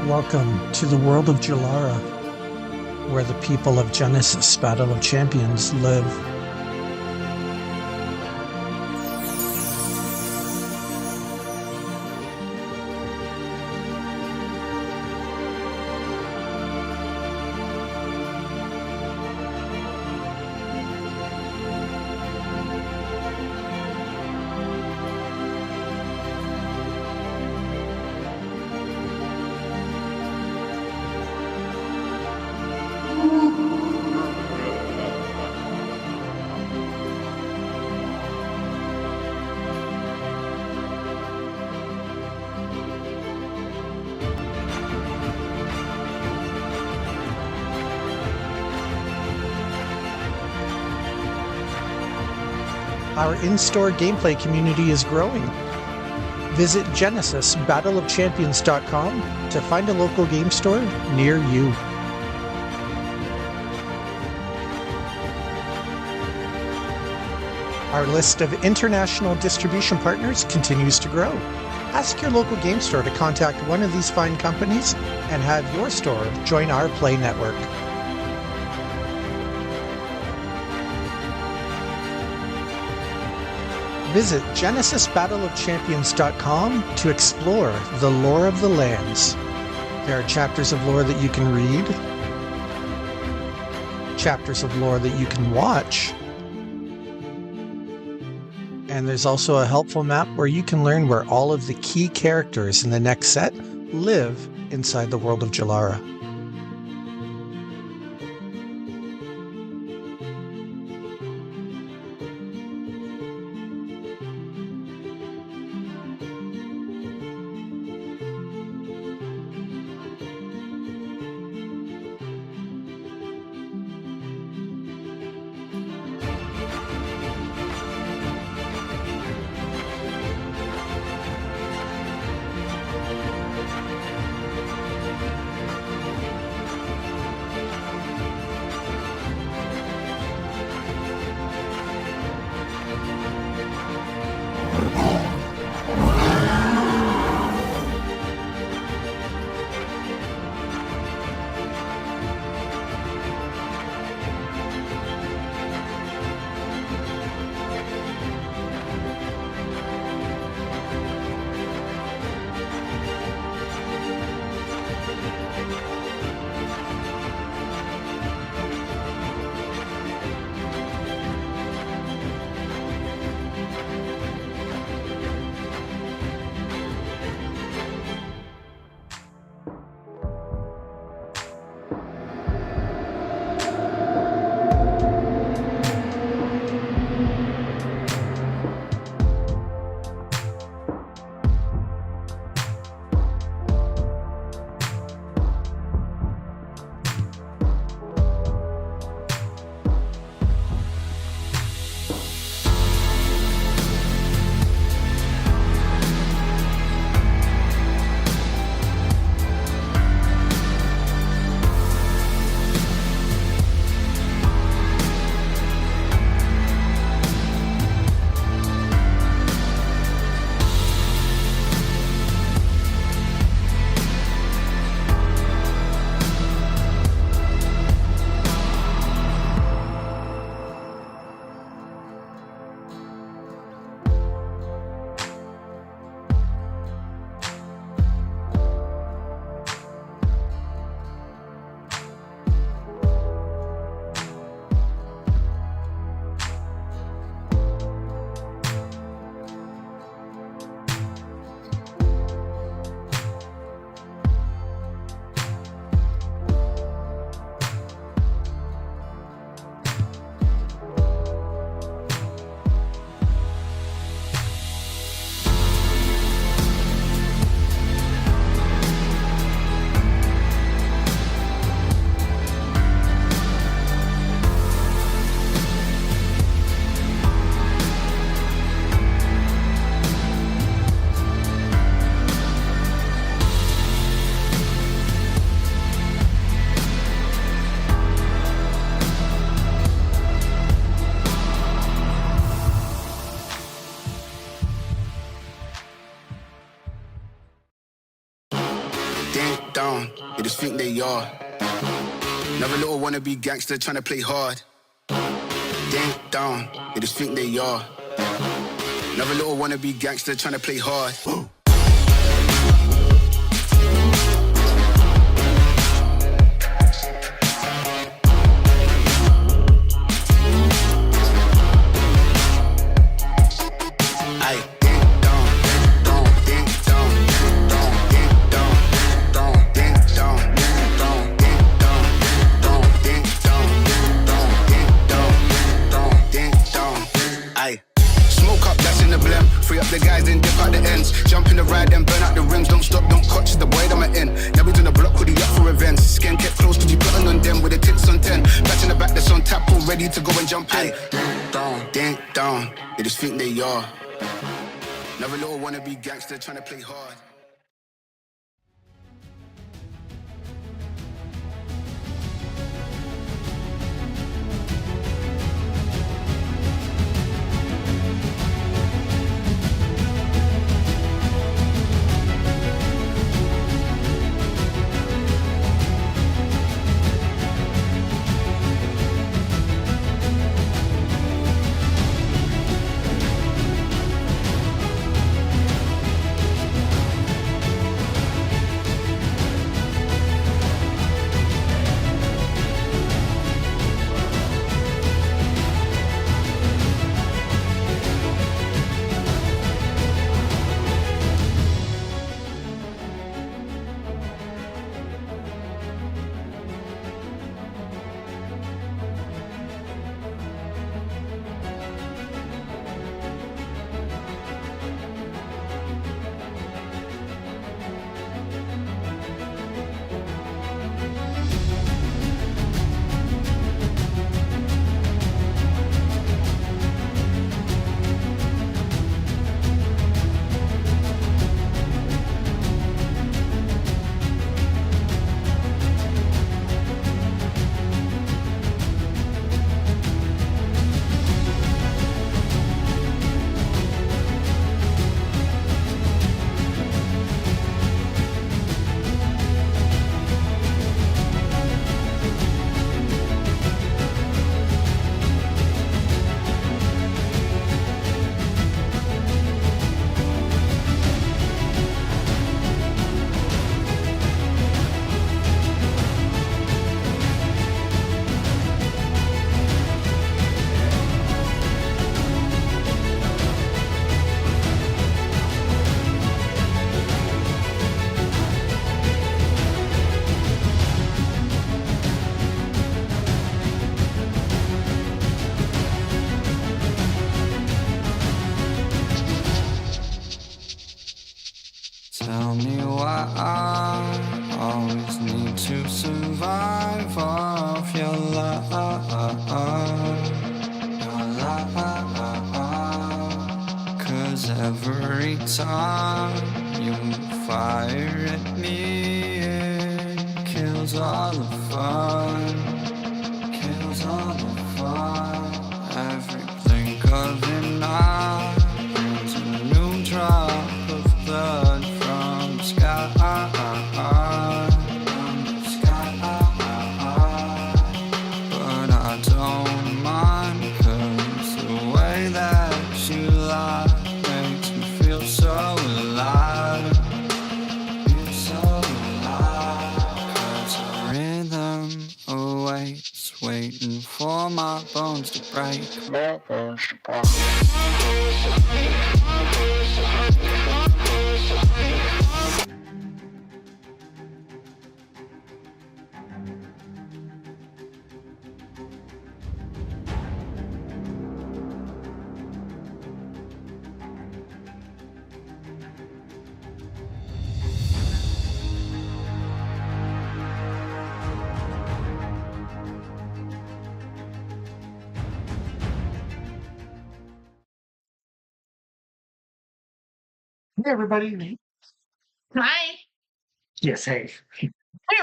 Welcome to the world of Jalara, where the people of Genesis Battle of Champions live. Our in-store gameplay community is growing. Visit GenesisBattleofChampions.com to find a local game store near you. Our list of international distribution partners continues to grow. Ask your local game store to contact one of these fine companies and have your store join our Play network. Visit GenesisBattleofChampions.com to explore the lore of the lands. There are chapters of lore that you can read, chapters of lore that you can watch, and there's also a helpful map where you can learn where all of the key characters in the next set live inside the world of Jalara. ding dong, they just think they are. Another little wannabe gangster trying to play hard. Ding dong, they just think they are. Another little wannabe gangster trying to play hard. The guys then dip out the ends. Jump in the ride, then burn out the rims. Don't stop, don't catch the boy that I'm in. Now he's on the block, hoodie up for events. Skin kept close, cause he plotting on them with the tits on 10. Batch in the back that's on tap, all ready to go and jump in. Ding dong, they just think they are. Another little wannabe gangster trying to play hard. Tell me why I always need to survive off your love, cause every time you fire at me, it kills all the fun, kills all the fun. Every blink of an eye brings a new drop of blood from the sky, but I don't mind, cause the way that you lie makes me feel so alive, feel so alive, cause the rhythm awaits, waiting for my bones to break. Hey, everybody. Hi. Yes, hey. Hey,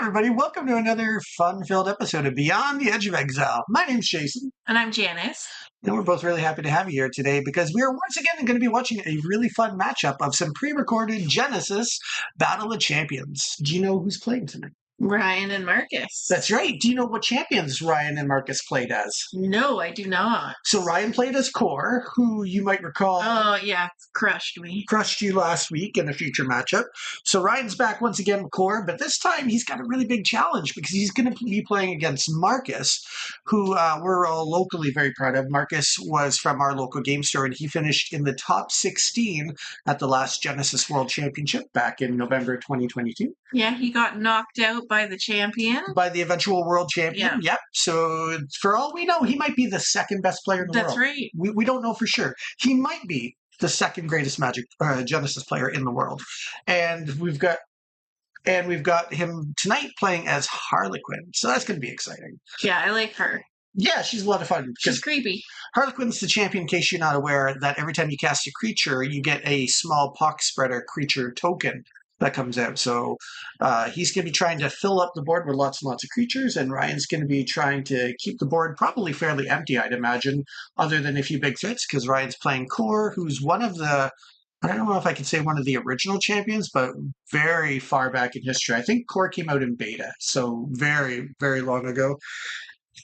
everybody, welcome to another fun-filled episode of Beyond the Edge of Exile. My name's Jason. And I'm Janice. And we're both really happy to have you here today because we are once again going to be watching a really fun matchup of some pre-recorded Genesis Battle of Champions. Do you know who's playing tonight? Ryan and Marcus. That's right. Do you know what champions Ryan and Marcus played as? No, I do not. So Ryan played as Korr, who you might recall crushed me. Crushed you last week in a future matchup. So Ryan's back once again with Korr, but this time he's got a really big challenge because he's going to be playing against Marcus, who we're all locally very proud of. Marcus was from our local game store, and he finished in the top 16 at the last Genesis World Championship back in November 2022. Yeah, he got knocked out by the champion. By the eventual world champion, yeah. Yep. So for all we know, he might be the second best player in the world. That's right. We don't know for sure. He might be the second greatest Magic Genesis player in the world. And we've got him tonight playing as Harlequin. So that's going to be exciting. Yeah, I like her. Yeah, she's a lot of fun. She's creepy. Harlequin's the champion, in case you're not aware, that every time you cast a creature, you get a small pock spreader creature token that comes out. So he's going to be trying to fill up the board with lots and lots of creatures, and Ryan's going to be trying to keep the board probably fairly empty, I'd imagine, other than a few big threats, because Ryan's playing Korr, who's one of the, I don't know if I can say one of the original champions, but very far back in history. I think Korr came out in beta, so very, very long ago.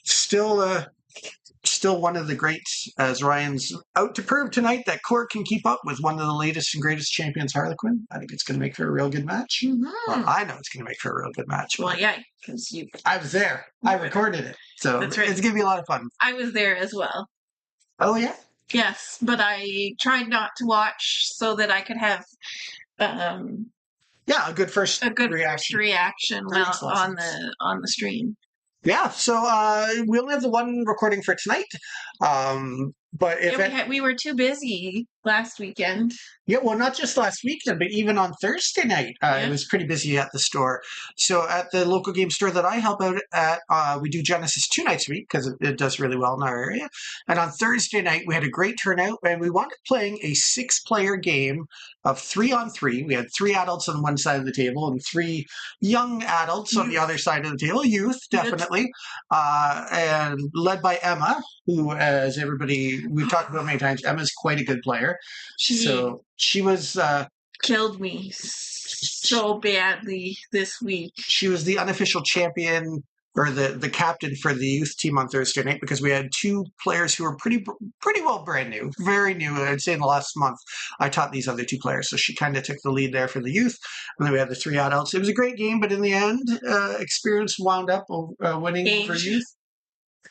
Still one of the greats, as Ryan's out to prove tonight that Korr can keep up with one of the latest and greatest champions, Harlequin. I think it's going to make for a real good match. Mm-hmm. Well, I know it's going to make for a real good match. Well, yeah, because I was there. I recorded it. So That's right. It's going to be a lot of fun. I was there as well. Oh, yeah? Yes, but I tried not to watch so that I could have a good first reaction on the stream. Yeah, so we only have the one recording for tonight. But if we were too busy last weekend. Yeah, well, not just last weekend, but even on Thursday night, it was pretty busy at the store. So at the local game store that I help out at, we do Genesis 2 nights a week because it does really well in our area. And on Thursday night, we had a great turnout, and we wound up playing a 6-player game of 3-on-3. We had 3 adults on one side of the table and 3 young adults on the other side of the table. Youth, definitely. And led by Emma, who, as everybody we've talked about many times, Emma's quite a good player. She was killed me so badly this week. She was the unofficial champion, or the captain for the youth team on Thursday night, because we had 2 players who were pretty well brand new, very new. I'd say in the last month, I taught these other 2 players, so she kind of took the lead there for the youth. And then we had the 3 adults. It was a great game, but in the end, experience wound up winning over youth.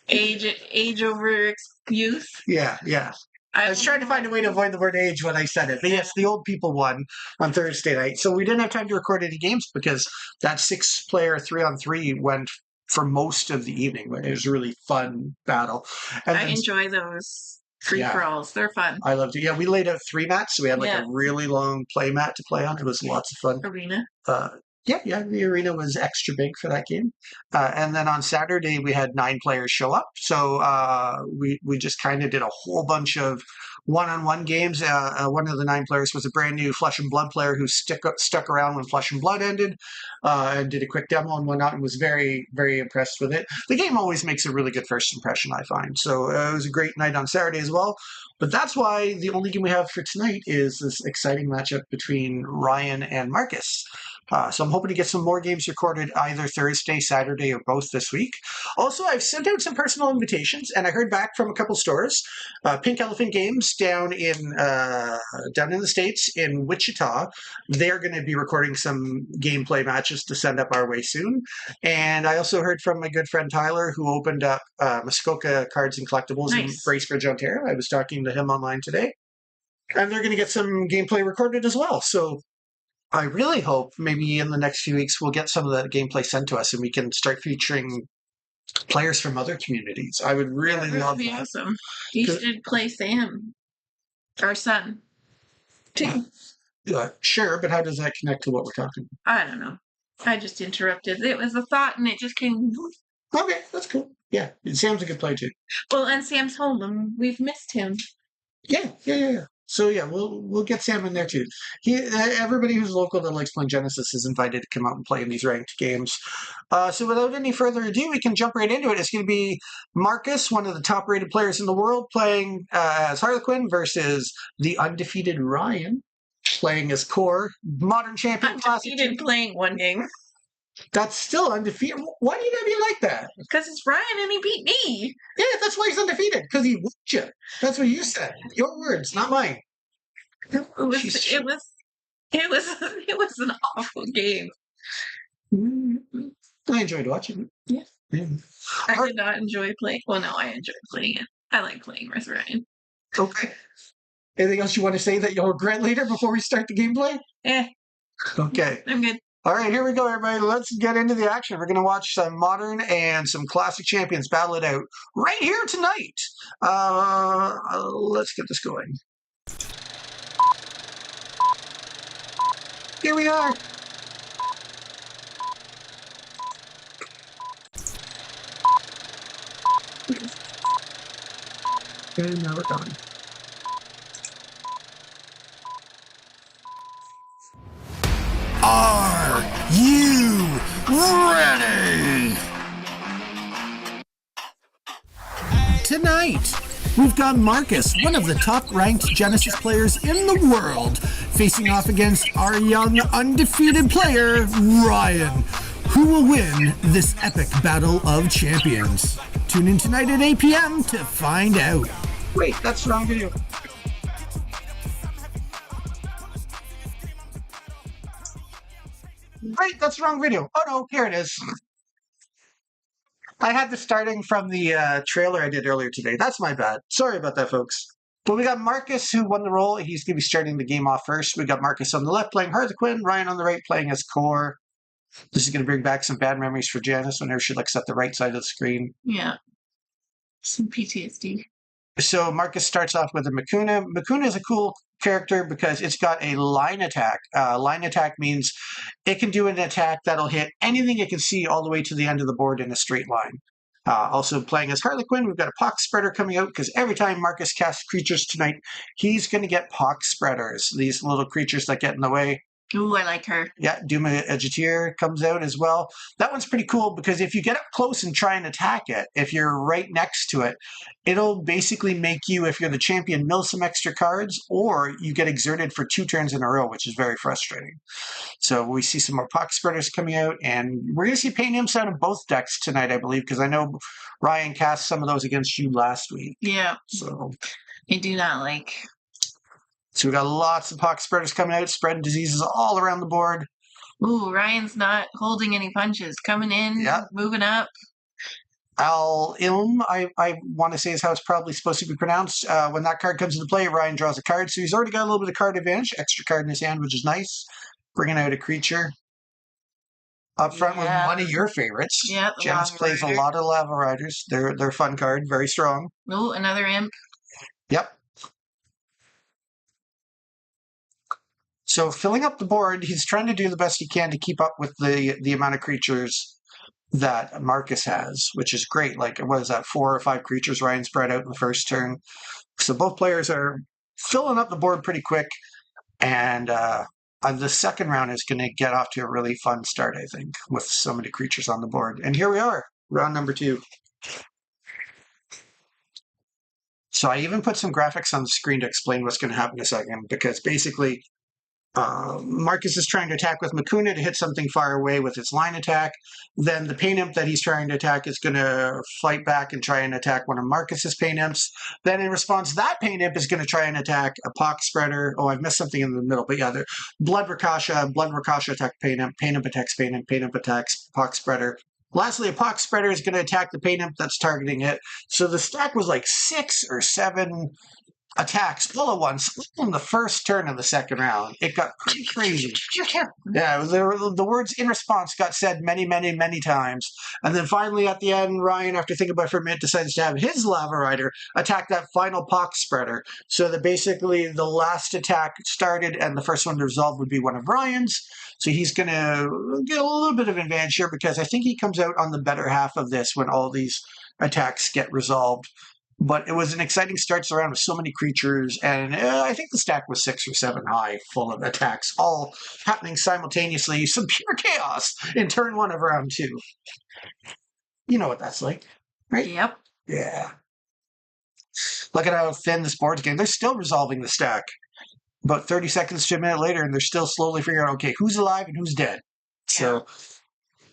Age over youth. Yeah. I was trying to find a way to avoid the word age when I said it. But yes, the old people won on Thursday night. So we didn't have time to record any games because that 6-player 3-on-3 went for most of the evening. It was a really fun battle. And I enjoy those free-for-alls. They're fun. I loved it. Yeah, we laid out 3 mats, so we had a really long play mat to play on. It was lots of fun. Arena. Yeah, the arena was extra big for that game. And then on Saturday, we had 9 players show up. So we just kind of did a whole bunch of one-on-one games. One of the 9 players was a brand new Flesh and Blood player who stuck around when Flesh and Blood ended and did a quick demo and whatnot, and was very, very impressed with it. The game always makes a really good first impression, I find. So it was a great night on Saturday as well. But that's why the only game we have for tonight is this exciting matchup between Ryan and Marcus. So I'm hoping to get some more games recorded either Thursday, Saturday, or both this week. Also, I've sent out some personal invitations, and I heard back from a couple stores. Pink Elephant Games down in the States in Wichita. They're going to be recording some gameplay matches to send up our way soon. And I also heard from my good friend Tyler, who opened up Muskoka Cards and Collectibles in Bracebridge, Ontario. I was talking to him online today. And they're going to get some gameplay recorded as well. So I really hope maybe in the next few weeks we'll get some of that gameplay sent to us and we can start featuring players from other communities. I would really love that. That would be awesome. You should play Sam, our son, too. Sure, but how does that connect to what we're talking about? I don't know. I just interrupted. It was a thought and it just came. Okay, that's cool. Yeah, Sam's a good player too. Well, and Sam's home and we've missed him. Yeah. So yeah, we'll get Sam in there too. Everybody who's local that likes playing Genesis is invited to come out and play in these ranked games. So without any further ado, we can jump right into it. It's going to be Marcus, one of the top-rated players in the world, playing as Harlequin versus the undefeated Ryan, playing as Korr, modern champion. Undefeated playing one game. That's still undefeated. Why do you gotta be like that? Because it's Ryan and he beat me. Yeah, that's why he's undefeated. Because he whooped you. That's what you said. Your words, not mine. It was an awful game. I enjoyed watching it. Yeah. I did not enjoy playing. Well, no, I enjoyed playing it. I like playing with Ryan. Okay. Anything else you want to say that you'll regret later before we start the gameplay? Okay. I'm good. All right, here we go, everybody. Let's get into the action. We're going to watch some modern and some classic champions battle it out right here tonight. Let's get this going. Here we are. And now we're going. Are you ready? Tonight, we've got Marcus, one of the top-ranked Genesis players in the world, facing off against our young, undefeated player, Ryan. Who will win this epic battle of champions? Tune in tonight at 8 p.m. to find out. Wait, that's the wrong video. Wait, that's the wrong video. Oh no, here it is. I had this starting from the trailer I did earlier today. That's my bad. Sorry about that, folks. But we got Marcus, who won the role. He's going to be starting the game off first. We got Marcus on the left playing Harlequin, Ryan on the right playing as Korr. This is going to bring back some bad memories for Janis whenever she looks at the right side of the screen. Yeah. Some PTSD. So Marcus starts off with a Makuna. Makuna is a cool character because it's got a line attack. Line attack means it can do an attack that'll hit anything it can see all the way to the end of the board in a straight line. Also playing as Harlequin, we've got a Pox Spreader coming out because every time Marcus casts creatures tonight, he's going to get Pox Spreaders, these little creatures that get in the way. Ooh, I like her. Yeah, Duma Agitir comes out as well. That one's pretty cool because if you get up close and try and attack it, if you're right next to it, it'll basically make you, if you're the champion, mill some extra cards, or you get exerted for 2 turns in a row, which is very frustrating. So we see some more Pox Spreaders coming out, and we're going to see Pain Imps out of both decks tonight, I believe, because I know Ryan cast some of those against you last week. Yeah. So I do not like. So we got lots of Pox Spreaders coming out, spreading diseases all around the board. Ooh, Ryan's not holding any punches. Coming in, moving up. Al-Ilm, I want to say is how it's probably supposed to be pronounced. When that card comes into play, Ryan draws a card. So he's already got a little bit of card advantage, extra card in his hand, which is nice. Bringing out a creature. Up front with one of your favorites. Yeah, James plays a lot of Lava Riders. They're a fun card, very strong. Ooh, another imp. Yep. So filling up the board, he's trying to do the best he can to keep up with the amount of creatures that Marcus has, which is great. Like, what is that, 4 or 5 creatures Ryan spread out in the first turn. So both players are filling up the board pretty quick, and the second round is going to get off to a really fun start, I think, with so many creatures on the board. And here we are, round number 2. So I even put some graphics on the screen to explain what's going to happen in a second, because basically Marcus is trying to attack with Makuna to hit something far away with its line attack. Then the Pain Imp that he's trying to attack is going to fight back and try and attack one of Marcus's Pain Imps. Then in response, that Pain Imp is going to try and attack a Pox Spreader. Oh, I've missed something in the middle, but yeah, the Blood Rakasha attack Pain Imp attacks Pain Imp attacks Pox Spreader. Lastly, a Pox Spreader is going to attack the Pain Imp that's targeting it. So the stack was like 6 or 7 attacks all at once on the first turn of the second round. It got pretty crazy. Yeah, the words in response got said many, many, many times. And then finally at the end, Ryan, after thinking about it for a minute, decides to have his Lava Rider attack that final Pox Spreader. So that basically the last attack started and the first one to resolve would be one of Ryan's. So he's going to get a little bit of advantage here because I think he comes out on the better half of this when all these attacks get resolved. But it was an exciting start to the round with so many creatures, and I think the stack was 6 or 7 high, full of attacks, all happening simultaneously. Some pure chaos in turn 1 of round 2. You know what that's like, right? Yep. Yeah. Look at how thin this board's getting. They're still resolving the stack. About 30 seconds to a minute later, and they're still slowly figuring out, okay, who's alive and who's dead. So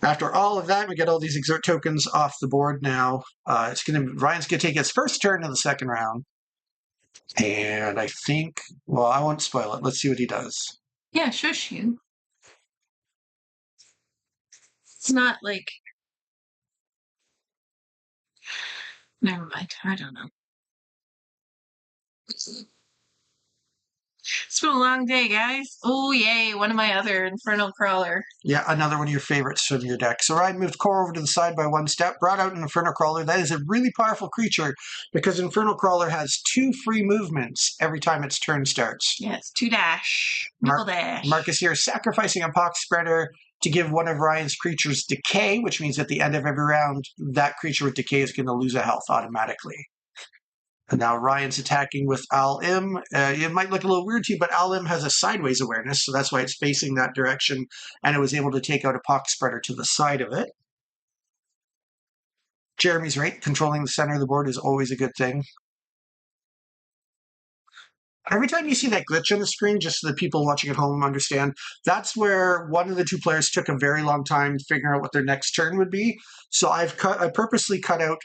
after all of that, we get all these exert tokens off the board now. Ryan's going to take his first turn in the second round. And I think, well, I won't spoil it. Let's see what he does. Yeah, shush you. It's not like... Never mind. I don't know. It's been a long day, guys. Oh, yay. One of my other Infernal Crawler. Yeah, another one of your favorites from your deck. So Ryan moved Korr over to the side by 1 step, brought out an Infernal Crawler. That is a really powerful creature because Infernal Crawler has 2 free movements every time its turn starts. Yes, 2 dash. Double dash. Marcus here is sacrificing a Pox Spreader to give one of Ryan's creatures decay, which means at the end of every round, that creature with decay is going to lose a health automatically. And now Ryan's attacking with Al-Im. It might look a little weird to you, but Al-Im has a sideways awareness, so that's why it's facing that direction, and it was able to take out a Pox Spreader to the side of it. Jeremy's right. Controlling the center of the board is always a good thing. Every time you see that glitch on the screen, just so that people watching at home understand, that's where one of the 2 players took a very long time figuring out what their next turn would be. So I purposely cut out,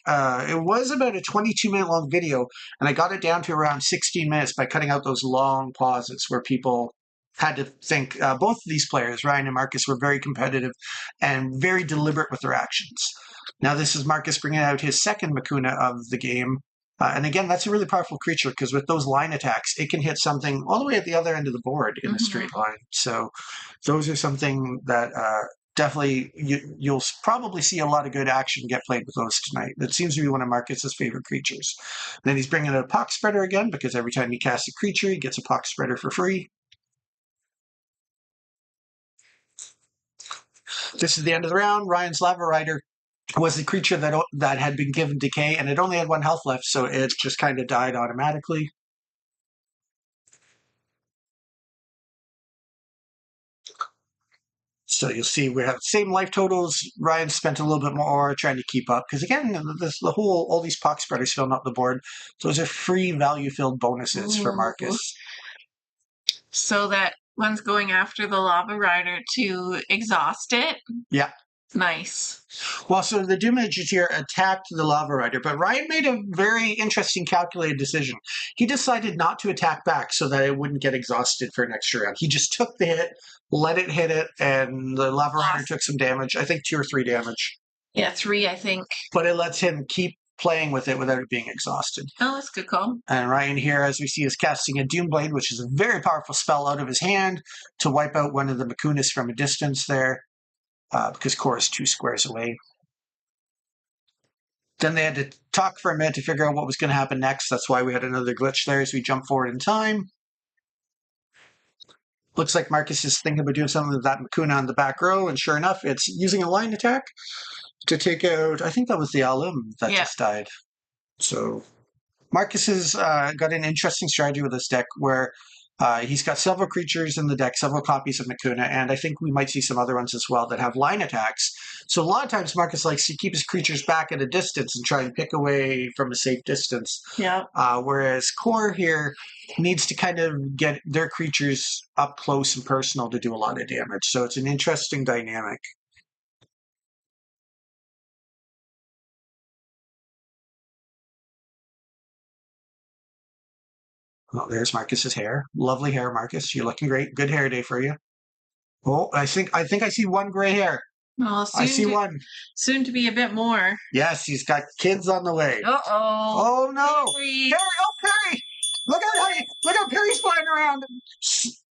it was about a 22-minute long video, and I got it down to around 16 minutes by cutting out those long pauses where people had to think. Both of these players, Ryan and Marcus, were very competitive and very deliberate with their actions. Now this is Marcus bringing out his second Makuna of the game. And again, that's a really powerful creature because with those line attacks, it can hit something all the way at the other end of the board in a straight line. So those are something that definitely you'll probably see a lot of good action get played with those tonight. That seems to be one of Marcus's favorite creatures. Then he's bringing out a Pox Spreader again because every time he casts a creature, he gets a Pox Spreader for free. This is the end of the round. Ryan's Lava Rider was the creature that had been given decay, and it only had 1 health left, so it just kind of died automatically. So you'll see we have the same life totals. Ryan spent a little bit more trying to keep up, because again, all these Pox Spreaders filling up the board. Those are free value-filled bonuses for Marcus. So that one's going after the Lava Rider to exhaust it? Yeah. Nice. Well, so the Doom Mages here attacked the Lava Rider, but Ryan made a very interesting calculated decision. He decided not to attack back so that it wouldn't get exhausted for an extra round. He just took the hit, let it hit it, and the Lava Rider took some damage. I think 2 or 3 damage. Yeah, 3, I think. But it lets him keep playing with it without it being exhausted. Oh, that's a good call. And Ryan here, as we see, is casting a Doomblade, which is a very powerful spell out of his hand to wipe out one of the Makunas from a distance there. Because Korr is 2 squares away. Then they had to talk for a minute to figure out what was going to happen next. That's why we had another glitch there as we jump forward in time. Looks like Marcus is thinking about doing something with that Makuna on the back row, and sure enough, it's using a line attack to take out, I think that was the Al-Im that just died. So Marcus has got an interesting strategy with this deck where he's got several creatures in the deck, several copies of Makuna, and I think we might see some other ones as well that have line attacks. So a lot of times Marcus likes to keep his creatures back at a distance and try and pick away from a safe distance. Yeah. Whereas Korr here needs to kind of get their creatures up close and personal to do a lot of damage. So it's an interesting dynamic. Oh, there's Marcus's hair. Lovely hair, Marcus. You're looking great. Good hair day for you. Oh, I think I see 1 gray hair. Well, I see 1. Soon to be a bit more. Yes, he's got kids on the way. Uh-oh. Oh, no. Perry. Perry! Oh, Perry! Look how Perry's flying around.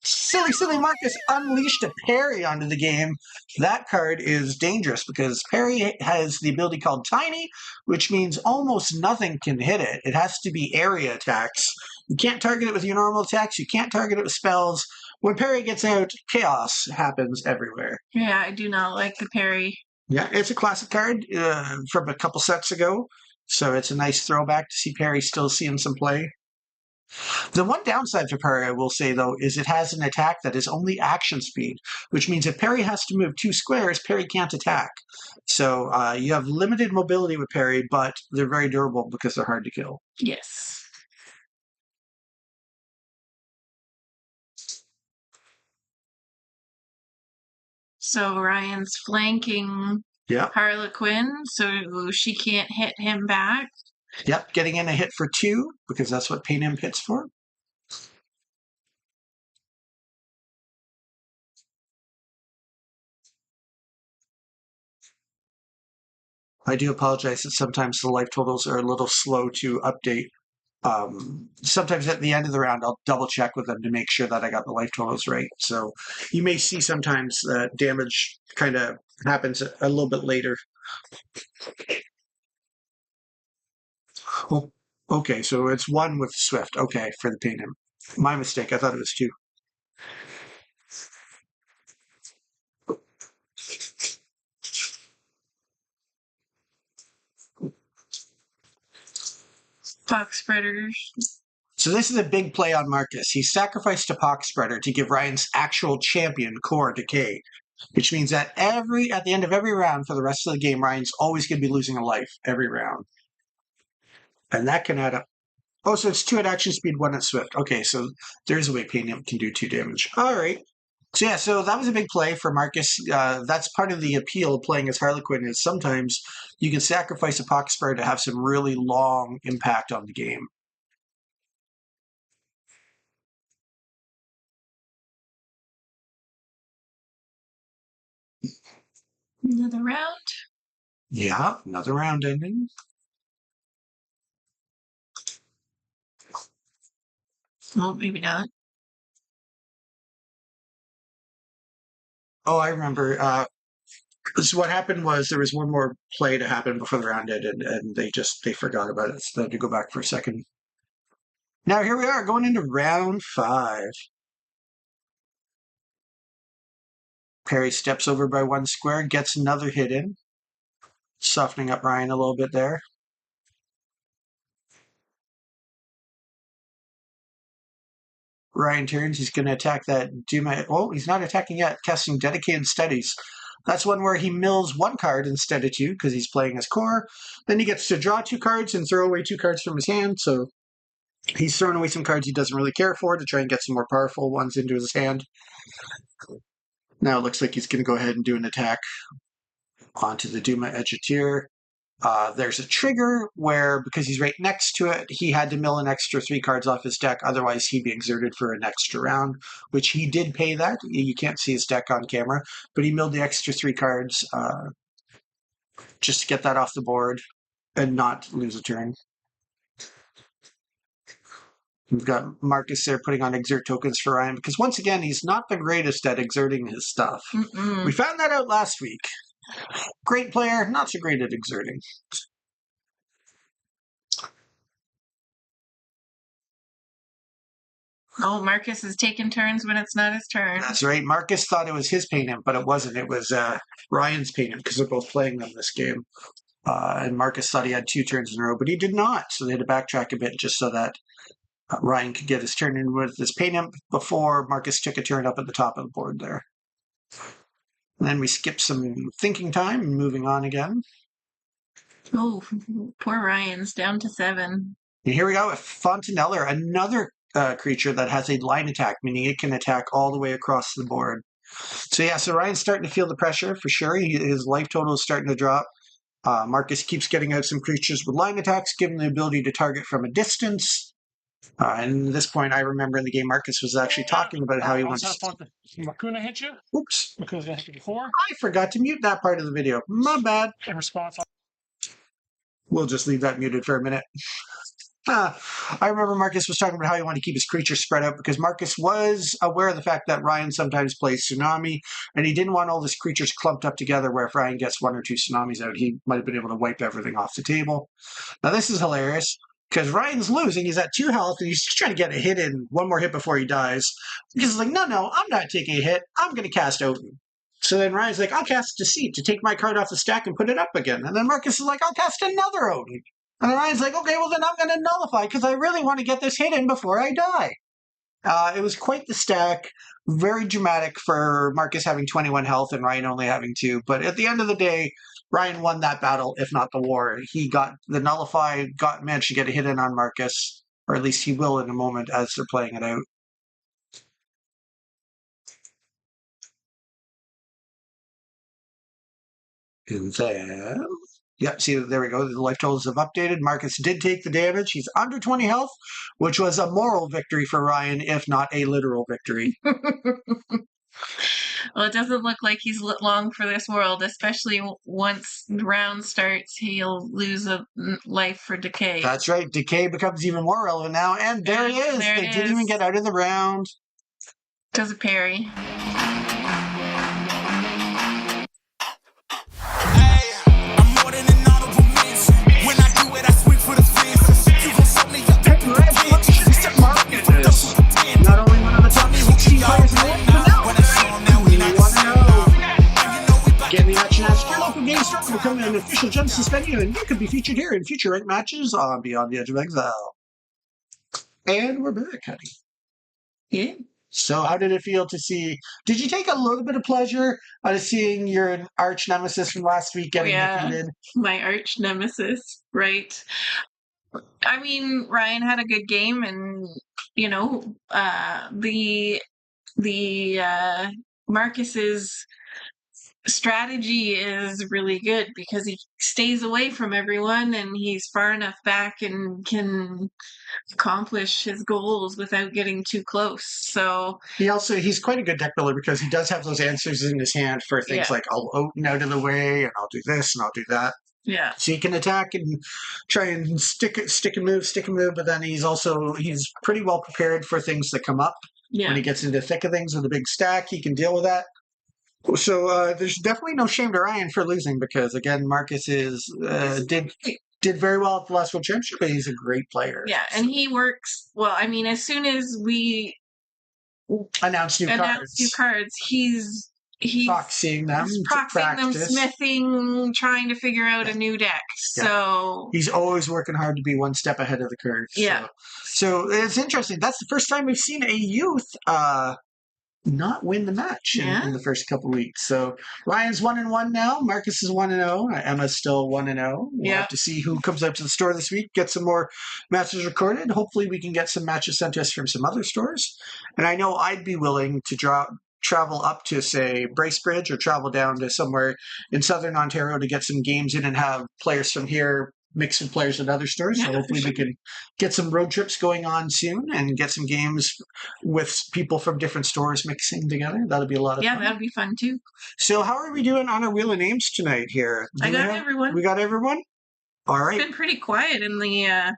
Silly Marcus unleashed a Parry onto the game. That card is dangerous because Parry has the ability called Tiny, which means almost nothing can hit it. It has to be area attacks. You can't target it with your normal attacks. You can't target it with spells. When Parry gets out, chaos happens everywhere. Yeah, I do not like the Parry. Yeah, it's a classic card from a couple sets ago. So it's a nice throwback to see Perry still seeing some play. The one downside for Perry, I will say, though, is it has an attack that is only action speed, which means if Perry has to move 2 squares, Perry can't attack. So you have limited mobility with Perry, but they're very durable because they're hard to kill. Yes. So Ryan's flanking Harlequin, so she can't hit him back. Yep, getting in a hit for 2, because that's what Pain Imp hits for. I do apologize that sometimes the life totals are a little slow to update. Sometimes at the end of the round, I'll double check with them to make sure that I got the life totals right. So you may see sometimes damage kind of happens a little bit later. Oh, okay, so it's 1 with Swift. Okay, for the Pain Imp. My mistake. I thought it was 2. Pox Spreaders. So this is a big play on Marcus. He sacrificed a Pox Spreader to give Ryan's actual champion Korr decay, which means that at the end of every round for the rest of the game, Ryan's always going to be losing a life every round. And that can add up. Oh, so it's 2 at action speed, 1 at Swift. Okay, so there's a way Pain Imp can do 2 damage. All right. So yeah, so that was a big play for Marcus. That's part of the appeal of playing as Harlequin is sometimes you can sacrifice a Pox Spreader to have some really long impact on the game. Another round. Yeah, another round ending. Well, maybe not. Oh, I remember. So what happened was there was one more play to happen before the round ended, and they forgot about it, so they had to go back for a second. Now here we are going into round 5. Perry steps over by 1 square, gets another hit in, softening up Ryan a little bit there. Ryan turns, he's going to attack that Duma. Oh, he's not attacking yet, casting Dedicated Studies. That's one where he mills 1 card instead of 2 because he's playing as Korr. Then he gets to draw 2 cards and throw away 2 cards from his hand. So he's throwing away some cards he doesn't really care for to try and get some more powerful ones into his hand. Now it looks like he's going to go ahead and do an attack onto the Duma Edgeteer. There's a trigger where, because he's right next to it, he had to mill an extra 3 cards off his deck. Otherwise, he'd be exerted for an extra round, which he did pay that. You can't see his deck on camera, but he milled the extra 3 cards just to get that off the board and not lose a turn. We've got Marcus there putting on exert tokens for Ryan, because once again, he's not the greatest at exerting his stuff. We found that out last week. Great player, not so great at exerting. Oh, Marcus is taking turns when it's not his turn. That's right. Marcus thought it was his Pain Imp, but it wasn't. It was Ryan's Pain Imp because they're both playing them this game. And Marcus thought he had 2 turns in a row, but he did not. So they had to backtrack a bit just so that Ryan could get his turn in with his Pain Imp before Marcus took a turn up at the top of the board there. And then we skip some thinking time and moving on again. Oh, poor Ryan's down to 7. And here we go with Fontaneller, another creature that has a line attack, meaning it can attack all the way across the board. So yeah, so Ryan's starting to feel the pressure for sure. His life total is starting to drop. Marcus keeps getting out some creatures with line attacks, giving the ability to target from a distance. And at this point, I remember in the game, Marcus was actually talking about how he wants to... Makuna hit you? Oops. Because I hit you before. I forgot to mute that part of the video. My bad. In response. We'll just leave that muted for a minute. I remember Marcus was talking about how he wanted to keep his creatures spread out because Marcus was aware of the fact that Ryan sometimes plays Tsunami, and he didn't want all his creatures clumped up together where if Ryan gets 1 or 2 Tsunamis out, he might have been able to wipe everything off the table. Now, this is hilarious because Ryan's losing. He's at 2 health, and he's just trying to get a hit in, 1 more hit before he dies. Because he's like, no, I'm not taking a hit. I'm going to cast Odin. So then Ryan's like, I'll cast Deceit to take my card off the stack and put it up again. And then Marcus is like, I'll cast another Odin. And then Ryan's like, okay, well then I'm going to nullify because I really want to get this hit in before I die. It was quite the stack. Very dramatic for Marcus having 21 health and Ryan only having 2. But at the end of the day, Ryan won that battle, if not the war. He got the nullify, managed to get a hit in on Marcus, or at least he will in a moment as they're playing it out. And then, yep, see, there we go. The life totals have updated. Marcus did take the damage. He's under 20 health, which was a moral victory for Ryan, if not a literal victory. Well, it doesn't look like he's long for this world, especially once the round starts, he'll lose a life for decay. That's right. Decay becomes even more relevant now. And there it is. They didn't even get out of the round. Because of parry. Not only one of the top 16 players in the world, but now we want to know. Get the action as your local game store to become an official Genesis venue, and you could be featured here in future ranked matches on Beyond the Edge of Exile. And we're back, honey. Yeah. So how did it feel to see? Did you take a little bit of pleasure out of seeing your arch nemesis from last week getting defeated? My arch nemesis, right? I mean, Ryan had a good game, and you know, the Marcus's strategy is really good because he stays away from everyone, and he's far enough back and can accomplish his goals without getting too close. So he's quite a good deck builder because he does have those answers in his hand for things like I'll Oaten out of the way, and I'll do this and I'll do that. Yeah. So he can attack and try and stick and move, but then he's pretty well prepared for things that come up. Yeah. When he gets into the thick of things with a big stack, he can deal with that. So there's definitely no shame to Ryan for losing because, again, Marcus did very well at the last World Championship, but he's a great player. Yeah, and he works well. I mean, as soon as we announce new cards, he's proxying them, smithing, trying to figure out a new deck. So he's always working hard to be one step ahead of the curve. Yeah. So it's interesting. That's the first time we've seen a youth not win the match in the first couple of weeks. So Ryan's 1-1 now. Marcus is 1-0. Emma's still 1-0. We'll have to see who comes up to the store this week, get some more matches recorded. Hopefully we can get some matches sent to us from some other stores. And I know I'd be willing to travel up to, say, Bracebridge or travel down to somewhere in southern Ontario to get some games in and have players from here mix with players at other stores. So hopefully we can get some road trips going on soon and get some games with people from different stores mixing together. That'll be a lot of fun. Yeah, that'll be fun too. So how are we doing on our Wheel of Names tonight here? I got everyone. We got everyone? All right. It's been pretty quiet in the...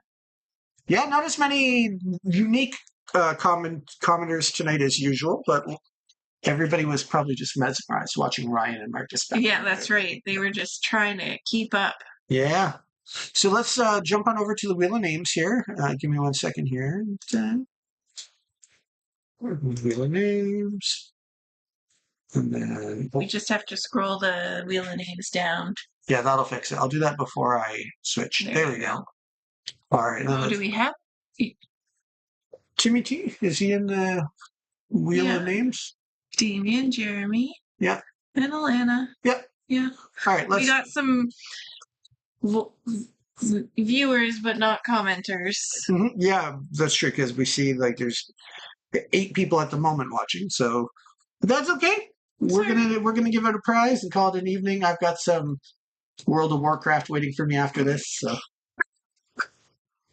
Yeah, not as many unique commenters tonight as usual, but everybody was probably just mesmerized watching Ryan and Marcus back. Yeah, that's right. They were just trying to keep up. Yeah. So let's jump on over to the Wheel of Names here. Give me 1 second here. Wheel of Names. And then... We just have to scroll the Wheel of Names down. Yeah, that'll fix it. I'll do that before I switch. There we go. All right. Who do we have? Timmy T. Is he in the Wheel of Names? Damien, Jeremy. Yeah. And Alana. Yep. Yeah. All right. We got some viewers, but not commenters. Mm-hmm. Yeah, that's true because we see there's 8 people at the moment watching, so that's okay. We're gonna give it a prize and call it an evening. I've got some World of Warcraft waiting for me after this, so.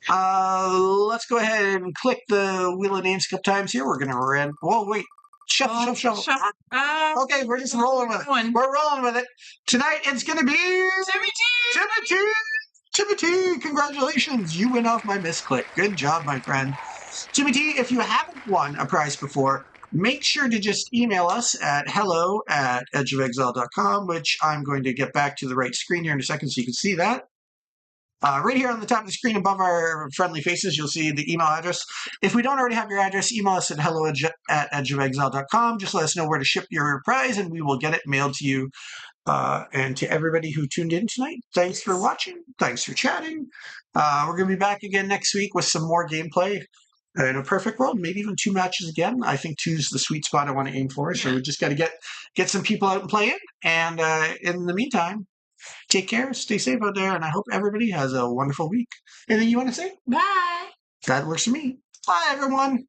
Let's go ahead and click the Wheel of Names a couple times here. We're gonna run. Whoa, wait. Shuffle. Okay, we're just rolling with it. We're rolling with it. Tonight it's going to be Timothy. Congratulations. You went off my misclick. Good job, my friend. Timothy, if you haven't won a prize before, make sure to just email us at hello@edgeofexile.com, which I'm going to get back to the right screen here in a second so you can see that. Right here on the top of the screen above our friendly faces, you'll see the email address. If we don't already have your address, email us at hello@edgeofexile.com. Just let us know where to ship your prize, and we will get it mailed to you And to everybody who tuned in tonight, thanks for watching. Thanks for chatting. We're going to be back again next week with some more gameplay. In a perfect world, maybe even 2 matches again. I think 2's the sweet spot I want to aim for. So we just got to get some people out and playing. And in the meantime, take care, stay safe out there, and I hope everybody has a wonderful week. Anything you want to say? Bye. That works for me. Bye, everyone.